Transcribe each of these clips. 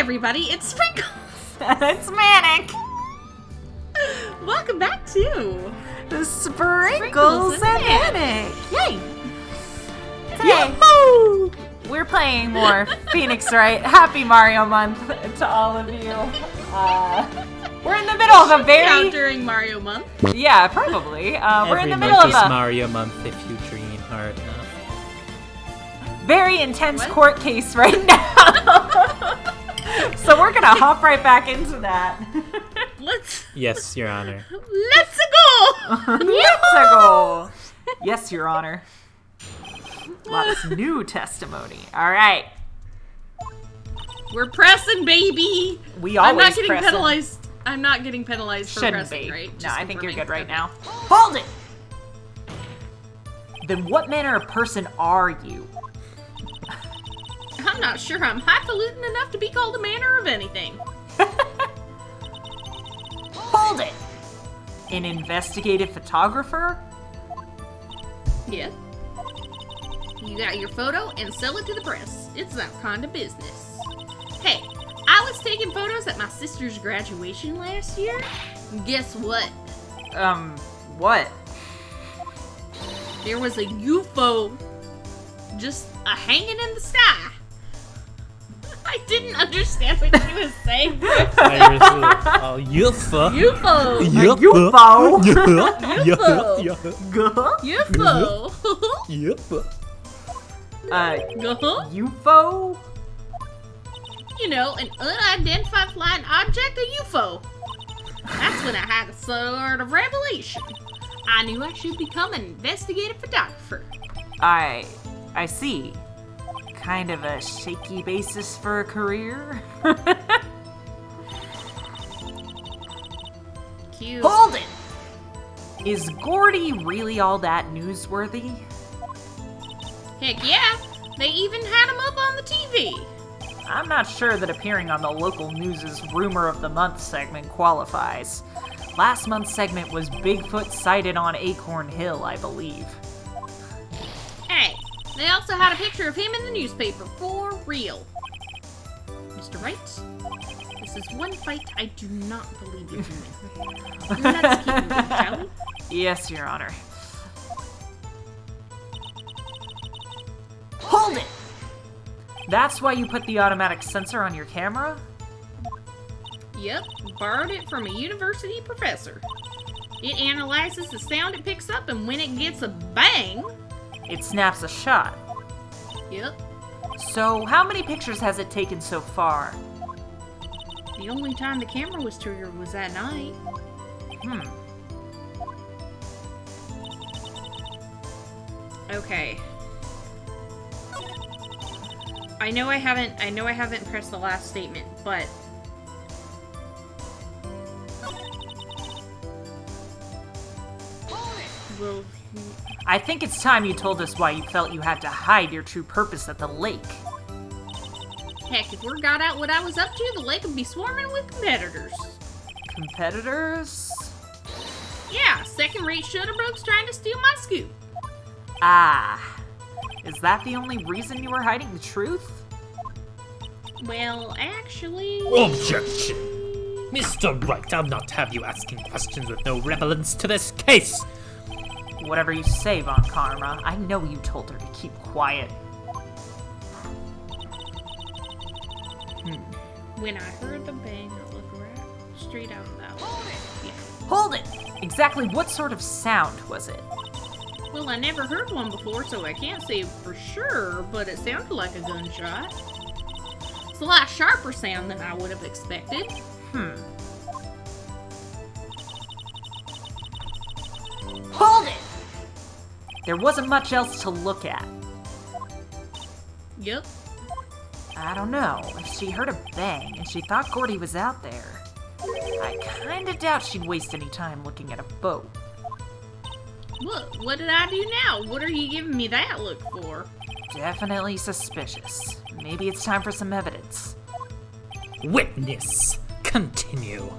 everybody, it's Sprinkles! It's Manic! Welcome back to the Sprinkles and Manic! Yay! Today, Yahoo! we're playing more Phoenix Wright. Happy Mario Month to all of you. We're in the middle of a very... during Mario Month. Yeah, probably. We're in the middle month of is a... Mario Month if you dream hard enough. very intense court case right now. So we're gonna hop right back into that. Yes, Your Honor. Let's go! Let's go. Yes, Your Honor. Lots of new testimony. All right. We're pressing, baby. We always I'm not getting pressing. penalized. I'm not getting penalized for Shouldn't pressing, be. right? No, Just I think you're confirming. good right Okay. now. Hold it. Then what manner of person are you? I'm not sure I'm highfalutin enough to be called a manner of anything. Hold it. An investigative photographer? Yeah. You got your photo and sell it to the press. It's that kind of business. Hey, I was taking photos at my sister's graduation last year. And guess what? What? There was a UFO just hanging in the sky. I didn't understand what she was saying. Oh, UFO. UFO. UFO. UFO. UFO. UFO? You know, an unidentified flying object, a UFO. That's when I had a sort of revelation. I knew I should become an investigative photographer. I see. Kind of a shaky basis for a career. Cute. Hold it! Is Gordy really all that newsworthy? Heck yeah, they even had him up on the TV. I'm not sure that appearing on the local news' Rumor of the Month segment qualifies. Last month's segment was Bigfoot sighted on Acorn Hill, I believe. Hey, they also had a picture of him in the newspaper, for real. Mr. Wright, this is one fight I do not believe you can win. Let's keep moving, shall we? Yes, Your Honor. Hold it! That's why you put the automatic sensor on your camera? Yep, borrowed it from a university professor. It analyzes the sound it picks up, and when it gets a bang... It snaps a shot. Yep, So, how many pictures has it taken so far? the only time the camera was triggered was that night. Okay. I know I haven't pressed the last statement, but well, I think it's time you told us why you felt you had to hide your true purpose at the lake. heck, if word got out what I was up to, the lake would be swarming with competitors. Competitors? Yeah, second-rate shutterbugs trying to steal my scoop. Ah. Is that the only reason you were hiding the truth? Well, actually... Objection! Mr. Wright, I'll not have you asking questions with no relevance to this case! Whatever you say, Von Karma, I know you told her to keep quiet. When I heard the bang, I looked right straight out that way. Yeah. Hold it! Exactly what sort of sound was it? Well, I never heard one before, so I can't say for sure, but it sounded like a gunshot. It's a lot sharper sound than I would have expected. Hold it! There wasn't much else to look at. Yep. I don't know. If she heard a bang and she thought Gordy was out there, I kinda doubt she'd waste any time looking at a boat. What did I do now? What are you giving me that look for? Definitely suspicious. Maybe it's time for some evidence. Witness, continue.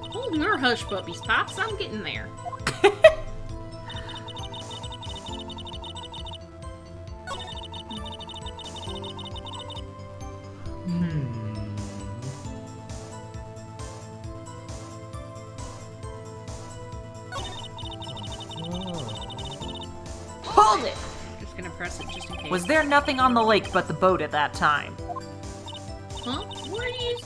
Hold your hush puppies, Pops. I'm getting there. called it. I'm just gonna press it just in case. Was there nothing on the lake but the boat at that time? Huh? What are you...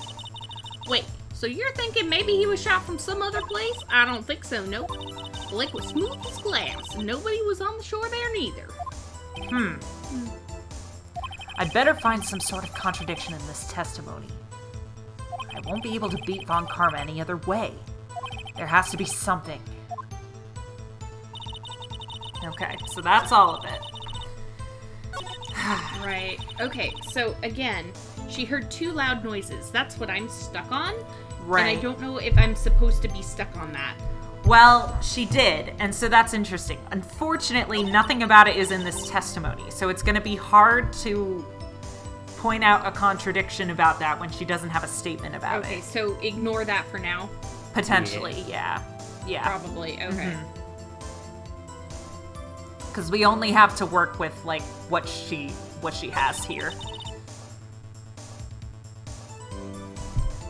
Wait, so you're thinking maybe he was shot from some other place? I don't think so, nope. The lake was smooth as glass, and nobody was on the shore there neither. I'd better find some sort of contradiction in this testimony. I won't be able to beat Von Karma any other way. There has to be something. Okay, so that's all of it. Right. Okay, so again, she heard 2 loud noises. That's what I'm stuck on. Right. And I don't know if I'm supposed to be stuck on that. Well, she did, and so that's interesting. Unfortunately, nothing about it is in this testimony, so it's going to be hard to point out a contradiction about that when she doesn't have a statement about it. Okay, so ignore that for now. Potentially, yeah. Yeah. Probably, okay. Because we only have to work with, like, what she has here.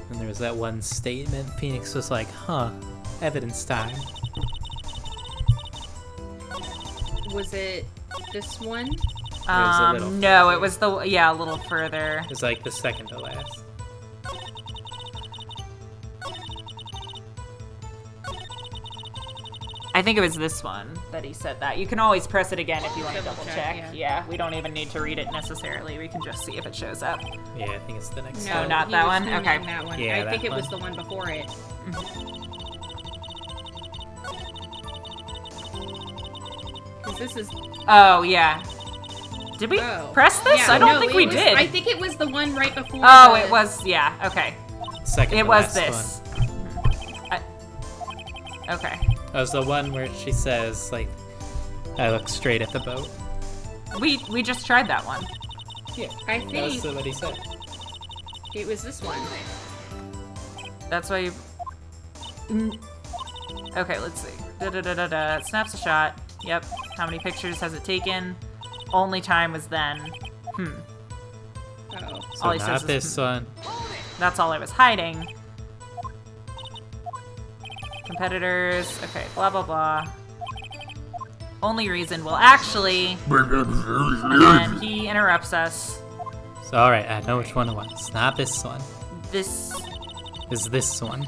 And there was that one statement. Phoenix was like, huh, evidence time. Was it this one? No, it was a little further. It was like the second to last. I think it was this one that he said that. You can always press it again if you want to double check. Yeah. We don't even need to read it necessarily. We can just see if it shows up. Yeah, I think it's the next No, one. Oh, not he that was one? meaning Okay. that one. Yeah, I think that it was one. the one before it. Because this is... Oh, yeah. Did we press this? Yeah, I don't no, think it we was- did. I think it was the one right before Oh, the- it was, yeah, okay. Second It to was last this. Okay. That was the one where she says, like, I look straight at the boat. We just tried that one. Yeah, I that think was what he said. it was this one. That's why you... Okay, let's see. Da-da-da-da-da. Snaps a shot. Yep. How many pictures has it taken? Only time was then. Oh. So All he not says is, this one. That's all I was hiding. Competitors. Okay, blah, blah, blah. Only reason. Well, actually... And he interrupts us. So, alright, I know which one it was. Not this one. This... It's this one.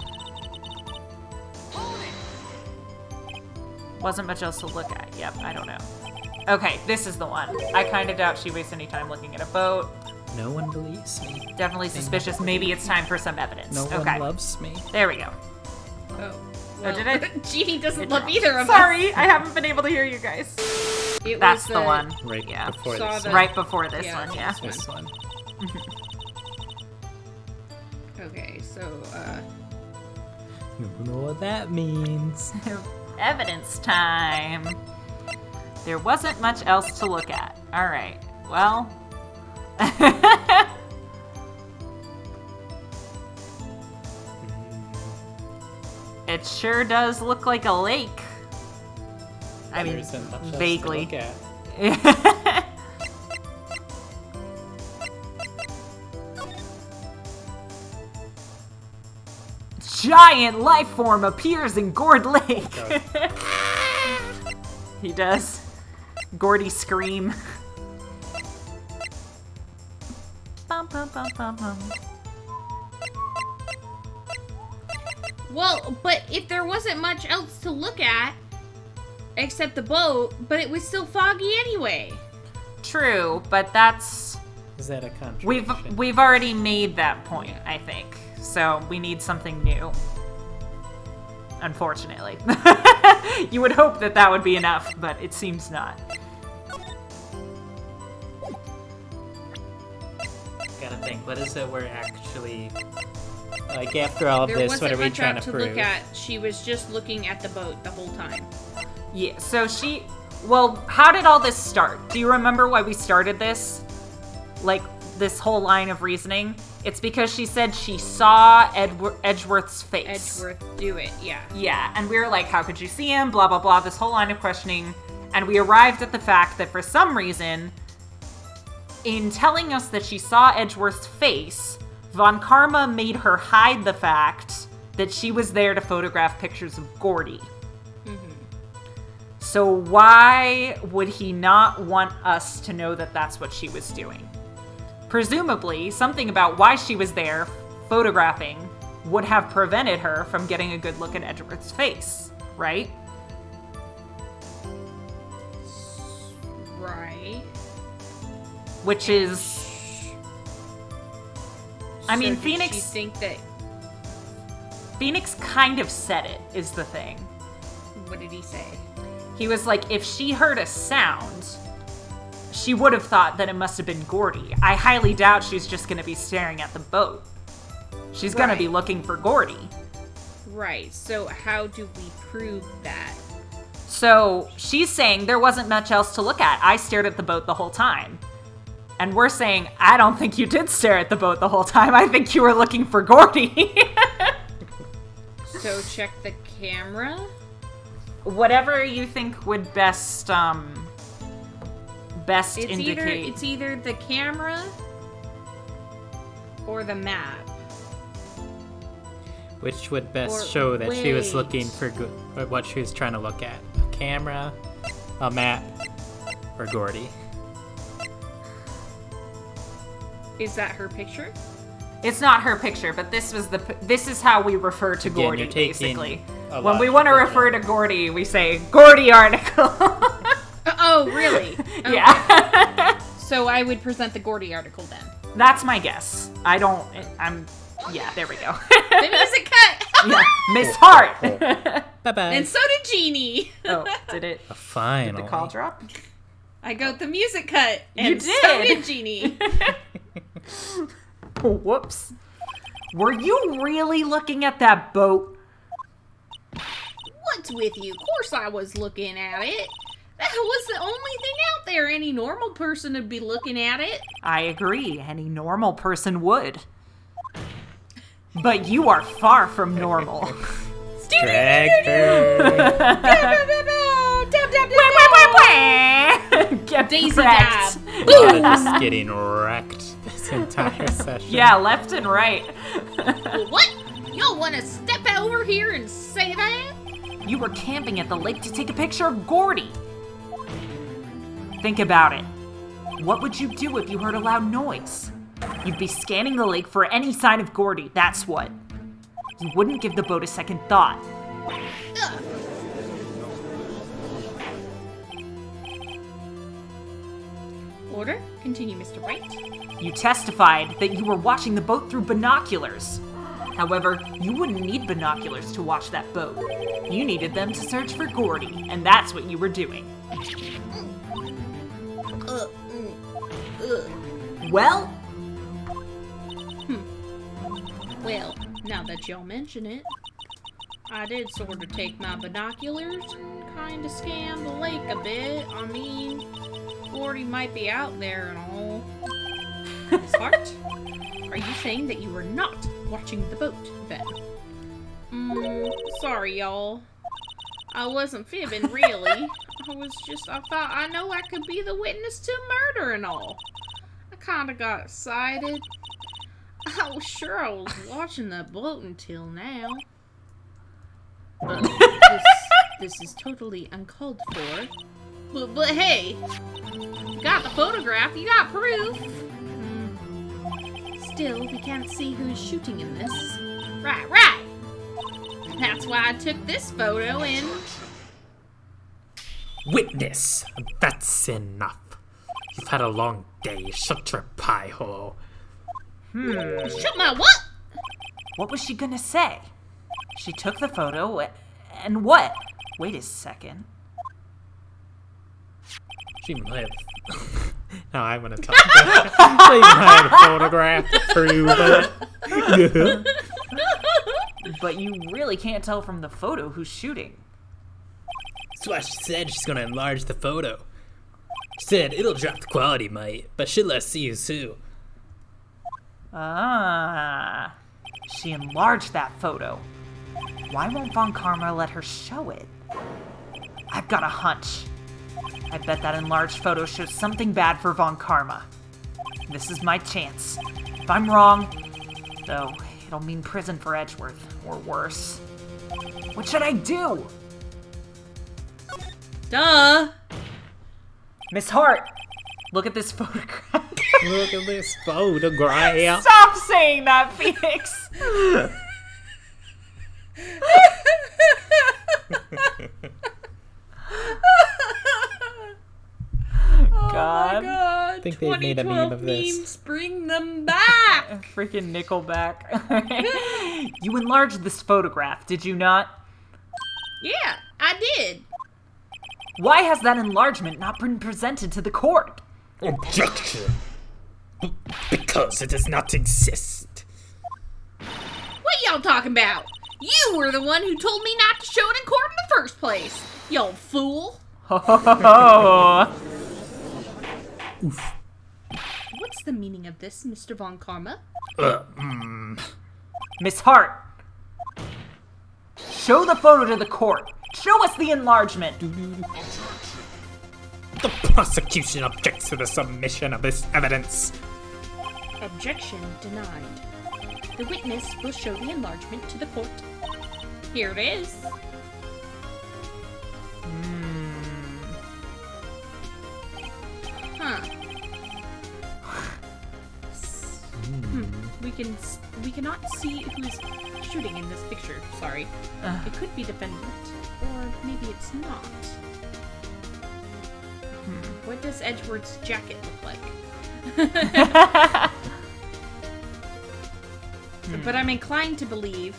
Wasn't much else to look at. Yep, I don't know. Okay, this is the one. I kind of doubt she wastes any time looking at a boat. No one believes me. Definitely suspicious. Maybe it's time for some evidence. No okay. one loves me. There we go. Oh. Oh, did it? Jeannie doesn't It love dropped. either of us. Sorry, I haven't been able to hear you guys. It That's was the one. Right Yeah. before Saw this the- one. Right before this Yeah, one, yeah. This one. Okay, so, You know what that means. Evidence time. There wasn't much else to look at. Alright, well... It sure does look like a lake. I mean, There isn't much else to vaguely. look at. Giant life form appears in Gourd Lake. He does. Gordy scream. Bum, bum, bum, bum, bum. well, but if there wasn't much else to look at, except the boat, but it was still foggy anyway. True, but that's... Is that a contradiction? We've already made that point, I think. So we need something new. Unfortunately. You would hope that that would be enough, but it seems not. Gotta think, what is it we're actually... Like, after all of There this, what wasn't are we much trying out to to prove? look at. She was just looking at the boat the whole time. Yeah, so she... Well, how did all this start? Do you remember why we started this? Like, this whole line of reasoning? It's because she said she saw Edgeworth's face. Edgeworth, do it, yeah. Yeah, and we were like, how could you see him? Blah, blah, blah, this whole line of questioning. And we arrived at the fact that for some reason, in telling us that she saw Edgeworth's face, Von Karma made her hide the fact that she was there to photograph pictures of Gordy. So why would he not want us to know that that's what she was doing? Presumably, something about why she was there photographing would have prevented her from getting a good look at Edgeworth's face, right? Right. Which is... I mean, So Phoenix... Did she think that... Phoenix kind of said it, is the thing. What did he say? He was like, if she heard a sound, she would have thought that it must have been Gordy. I highly doubt she's just going to be staring at the boat. She's going to be looking for Gordy. Right, so how do we prove that? So she's saying there wasn't much else to look at. I stared at the boat the whole time. And we're saying, I don't think you did stare at the boat the whole time. I think you were looking for Gordy. So check the camera? Whatever you think would best indicate. It's either the camera or the map. Which would best Or show that she was wait. looking for what she was trying to look at? A camera, a map, or Gordy? Is that her picture? It's not her picture, but this is how we refer to Again, Gordy, you're taking basically. a When we logical want to refer to Gordy, we say, Gordy article. Oh, really? Okay. Yeah. So I would present the Gordy article then. That's my guess. Yeah, there we go. The music cut! Yeah, Miss Hart. Bye-bye. And so did Jeannie. Oh, did it? Fine. The call drop? I got the music cut. And You so did. did Jeannie. Whoops. Were you really looking at that boat? What's with you? Of course I was looking at it. That was the only thing out there. Any normal person would be looking at it. I agree. Any normal person would. But you are far from normal. Drag her. Get Daisy wrecked. dab. Just getting wrecked this entire session. Yeah, left and right. What? Y'all want to step over here and say that? You were camping at the lake to take a picture of Gordy. Think about it. What would you do if you heard a loud noise? You'd be scanning the lake for any sign of Gordy, that's what. You wouldn't give the boat a second thought. Ugh. Order? Continue, Mr. Wright. You testified that you were watching the boat through binoculars. However, you wouldn't need binoculars to watch that boat. You needed them to search for Gordy, and that's what you were doing. Well, Well, now that y'all mention it, I did sort of take my binoculars and kind of scan the lake a bit. I mean, Gordy might be out there and all. Miss Hart, are you saying that you were not watching the boat then? Sorry, y'all. I wasn't fibbing, really. I thought I know I could be the witness to murder and all. I kind of got excited. I was sure I was watching that boat until now. But this is totally uncalled for. But hey, you got the photograph, you got proof. Still, we can't see who's shooting in this. Right. That's why I took this photo and... Witness, that's enough. You've had a long day. Shut your pie hole. Shut my what? what was she gonna say? She took the photo, and what? Wait a second. She might have. No, I'm gonna talk. She might have photographed to prove it. But you really can't tell from the photo who's shooting. That's why she said she's gonna enlarge the photo. She said it'll drop the quality, mate, but she'll let us see you too. Ah, she enlarged that photo. Why won't Von Karma let her show it? I've got a hunch. I bet that enlarged photo shows something bad for Von Karma. This is my chance. If I'm wrong, though, it'll mean prison for Edgeworth, or worse. What should I do? Duh. Miss Hart, look at this photograph. Look at this photograph. Stop saying that, Phoenix. God. Oh my god. I think they made a meme of this. Memes, bring them back. Freaking Nickelback. You enlarged this photograph, did you not? Yeah, I did. Why has that enlargement not been presented to the court? Objection. Because it does not exist. What y'all talking about? You were the one who told me not to show it in court in the first place. You old fool. Oh. Oof. What's the meaning of this, Mr. Von Karma? Miss Hart, show the photo to the court. Show us the enlargement. The prosecution objects to the submission of this evidence. Objection denied. The witness will show the enlargement to the court. Here it is. Huh. We cannot see who's shooting in this picture. Sorry. It could be defendant, or maybe it's not. What does Edgeworth's jacket look like? But I'm inclined to believe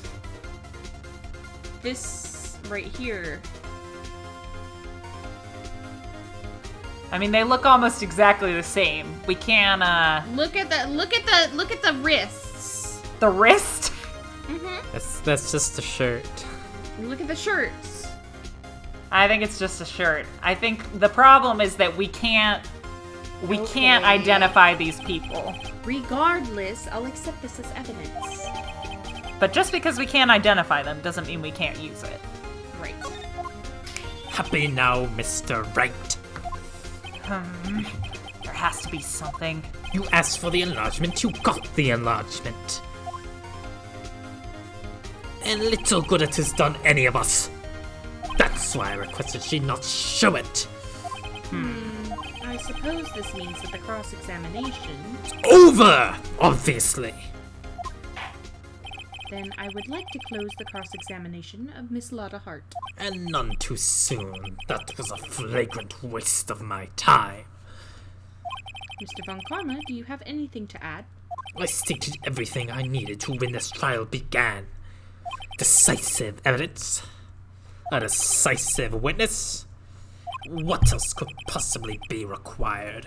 this right here. I mean, they look almost exactly the same. We can, Look at the wrists. The wrist? That's just a shirt. Look at the shirts. I think it's just a shirt. I think the problem is that we can't identify these people. Regardless, I'll accept this as evidence. But just because we can't identify them doesn't mean we can't use it. Right. Happy now, Mr. Wright. There has to be something. You asked for the enlargement, you got the enlargement. And little good it has done any of us. That's why I requested she not show it. I suppose this means that the cross-examination... Over, obviously. Then I would like to close the cross-examination of Miss Lotta Hart. And none too soon. That was a flagrant waste of my time. Mr. Von Karma, do you have anything to add? I stated everything I needed to when this trial began. Decisive evidence. A decisive witness. What else could possibly be required?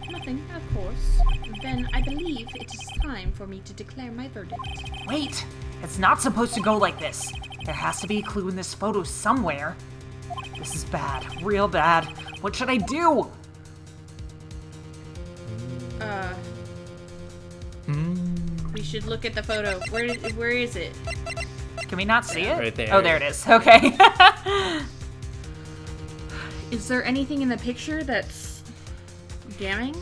Nothing, of course. Then I believe it is time for me to declare my verdict. Wait, it's not supposed to go like this. There has to be a clue in this photo somewhere. This is bad, real bad. What should I do? We should look at the photo. Where is it? Can we not see it? Right there. Oh, there it is. Okay. Is there anything in the picture that's damning?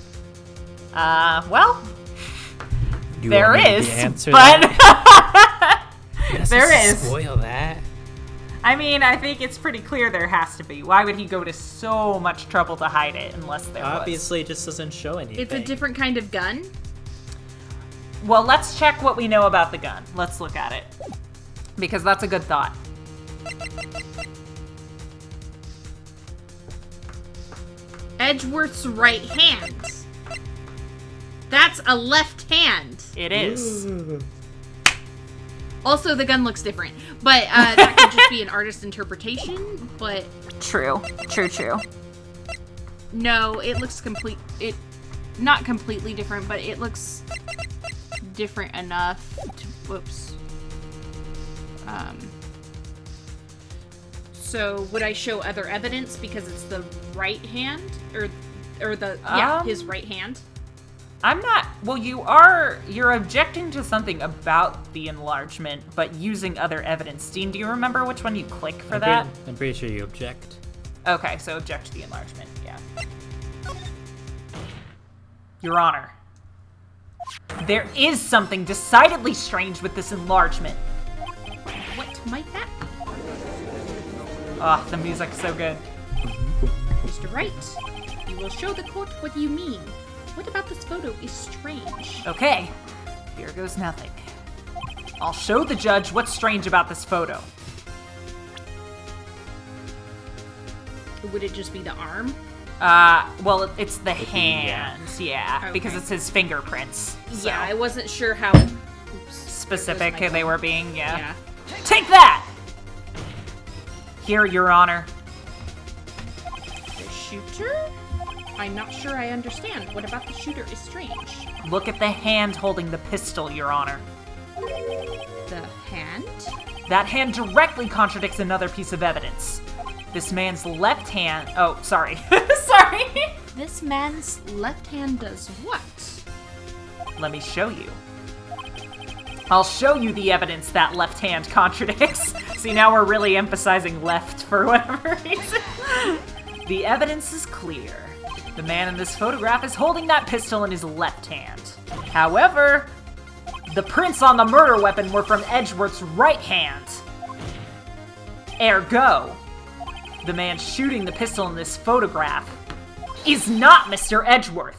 Well, You there want me to is, answer but that? there is. Spoil that. I mean, I think it's pretty clear there has to be. Why would he go to so much trouble to hide it unless there was? Obviously, it just doesn't show anything. It's a different kind of gun? Well, let's check what we know about the gun. Let's look at it. Because that's a good thought. Edgeworth's right hand. That's a left hand. It is. Also, the gun looks different. But that could just be an artist's interpretation. But True. True. no, it looks not completely different, but it looks different enough to, whoops. So would I show other evidence because it's the right hand or the his right hand? I'm not, well, you're objecting to something about the enlargement, but using other evidence. Dean, do you remember which one you click for that? I'm pretty sure you object. Okay, so object to the enlargement, yeah. Your Honor, there is something decidedly strange with this enlargement. What might that be? Oh, the music's so good. Mr. Wright, you will show the court what you mean. What about this photo is strange? Okay, here goes nothing. I'll show the judge what's strange about this photo. Would it just be the arm? Well, it's the hands, yeah, Okay. because it's his fingerprints. So Yeah, I wasn't sure how specific There goes my they phone. were being, Yeah. Take that! Here, Your Honor. The shooter? I'm not sure I understand. What about the shooter is strange? Look at the hand holding the pistol, Your Honor. The hand? That hand directly contradicts another piece of evidence. This man's left hand... Oh, sorry. Sorry! This man's left hand does what? Let me show you. I'll show you the evidence that left hand contradicts. See, now we're really emphasizing left for whatever reason. The evidence is clear. The man in this photograph is holding that pistol in his left hand. However, the prints on the murder weapon were from Edgeworth's right hand. Ergo, the man shooting the pistol in this photograph is not Mr. Edgeworth.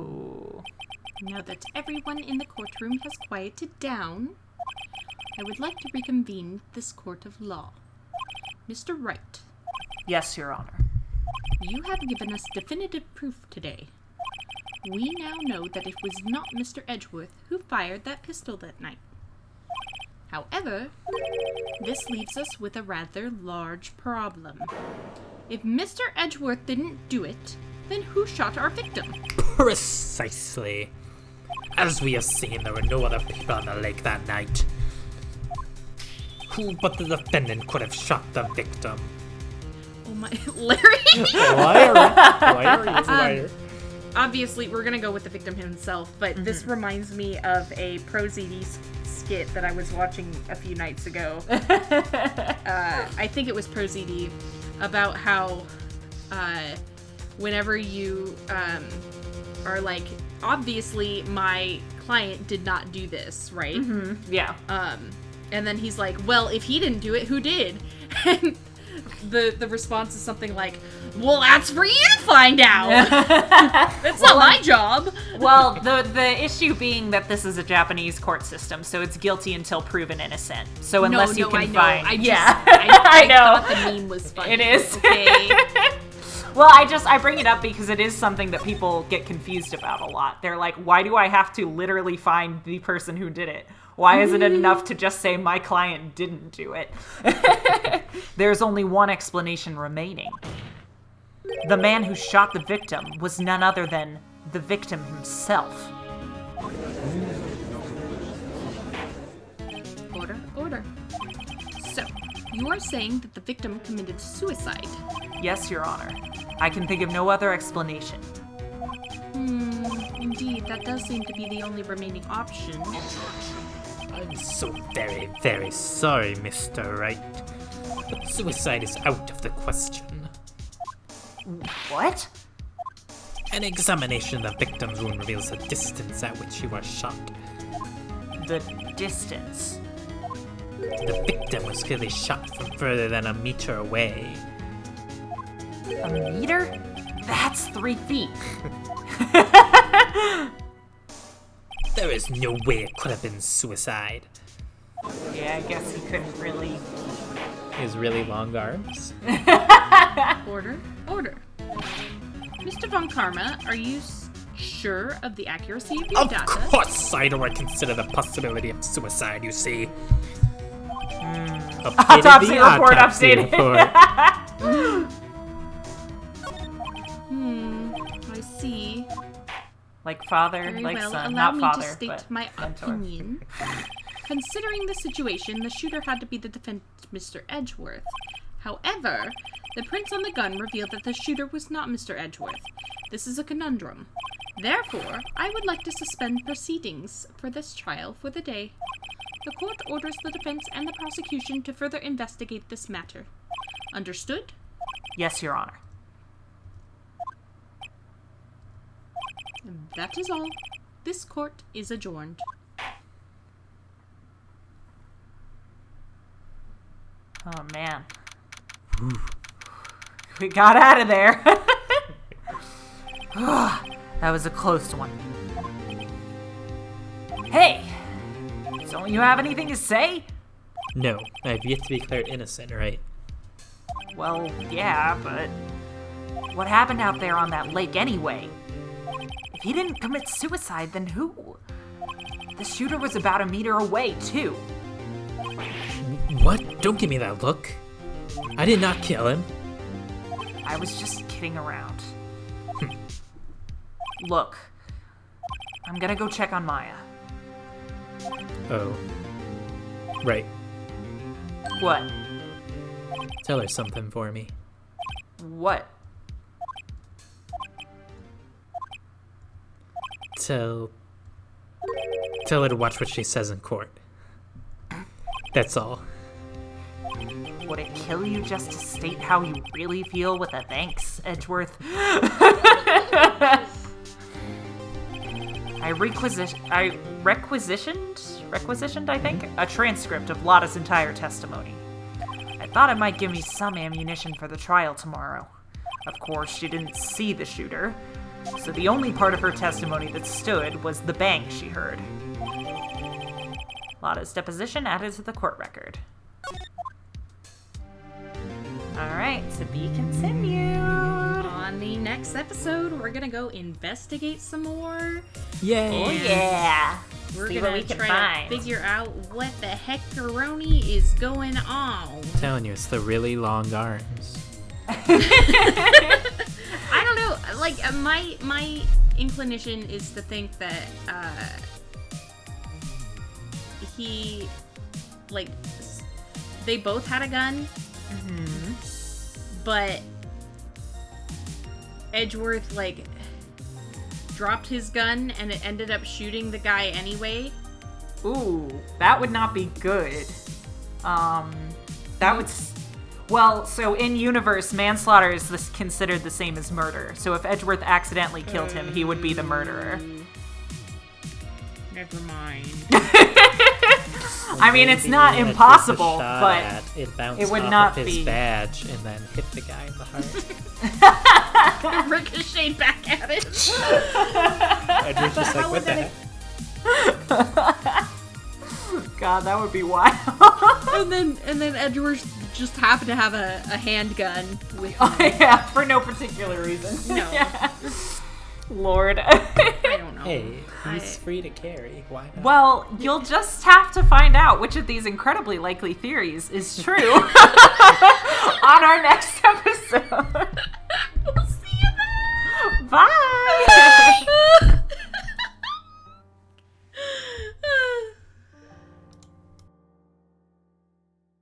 Ooh. Now that everyone in the courtroom has quieted down, I would like to reconvene this court of law. Mr. Wright, Yes, Your Honor. you have given us definitive proof today. We now know that it was not Mr. Edgeworth who fired that pistol that night. However, this leaves us with a rather large problem. If Mr. Edgeworth didn't do it, then who shot our victim? Precisely. As we have seen, there were no other people on the lake that night. Who but the defendant could have shot the victim? Oh my... Larry? Liar. Obviously, we're gonna go with the victim himself, but this reminds me of a ProZD skit that I was watching a few nights ago. I think it was ProZD, about how whenever you are like, obviously my client did not do this, right? Yeah. And then he's like, well, if he didn't do it, who did? And the response is something like, well, that's for you to find out. That's not my job. Well, the issue being that this is a Japanese court system, so it's guilty until proven innocent. So unless you can I know. find... I just, yeah. I know. thought the meme was funny. It is. Okay. Well, I bring it up because it is something that people get confused about a lot. They're like, why do I have to literally find the person who did it? Why isn't it enough to just say my client didn't do it? There's only one explanation remaining. The man who shot the victim was none other than the victim himself. Order. So, you are saying that the victim committed suicide? Yes, Your Honor. I can think of no other explanation. Indeed, that does seem to be the only remaining option. I'm so very, very sorry, Mr. Wright. But suicide is out of the question. What? An examination of the victim's wound reveals the distance at which he was shot. The distance. The victim was clearly shot from further than a meter away. A meter? That's 3 feet. There is no way it could have been suicide. Yeah, I guess he couldn't really... His really long arms. Order. Mr. Von Karma, are you sure of the accuracy of your Of data? course I don't consider the possibility of suicide, you see. Autopsy report updated. I see. Like father, Very like well, son. allow Not me father, to state but my mentor. opinion. Considering the situation, the shooter had to be the defendant, Mr. Edgeworth. However, the prints on the gun reveal that the shooter was not Mr. Edgeworth. This is a conundrum. Therefore, I would like to suspend proceedings for this trial for the day. The court orders the defense and the prosecution to further investigate this matter. Understood? Yes, Your Honor. That is all. This court is adjourned. Oh, man. We got out of there. That was a close one. Hey! Don't you have anything to say? No, I have yet to be declared innocent, right? Well, yeah, but what happened out there on that lake anyway? If he didn't commit suicide, then who? The shooter was about a meter away, too. What? Don't give me that look. I did not kill him. I was just kidding around. Look, I'm gonna go check on Maya. Oh. Right. What? Tell her something for me. What? Tell her to watch what she says in court. That's all. Would it kill you just to state how you really feel with a thanks, Edgeworth? I requisitioned, I think, a transcript of Lotta's entire testimony. I thought it might give me some ammunition for the trial tomorrow. Of course, she didn't see the shooter, so the only part of her testimony that stood was the bang she heard. Lotta's deposition added to the court record. Alright, to be continued. On the next episode, we're gonna go investigate some more. Yay! Oh yeah! We're See gonna what we can try find. to figure out what the heckaroni is going on. I'm telling you, it's the really long arms. I don't know. Like my inclination is to think that he, like, they both had a gun, but Edgeworth like dropped his gun and it ended up shooting the guy anyway. Ooh, that would not be good. That would... Well, so in universe, manslaughter is considered the same as murder. So if Edgeworth accidentally killed him, he would be the murderer. Never mind. I mean, it's not impossible, but it bounced it would off not of his be. badge and then hit the guy in the heart. Ricocheted back at it. Edward's just like, what the heck? God, that would be wild. and then Edgeworth just happened to have a handgun with him. Oh, yeah, for no particular reason. No. Yeah. Lord. I don't know. Hey, he's free to carry. Why not? Well, you'll just have to find out which of these incredibly likely theories is true on our next episode.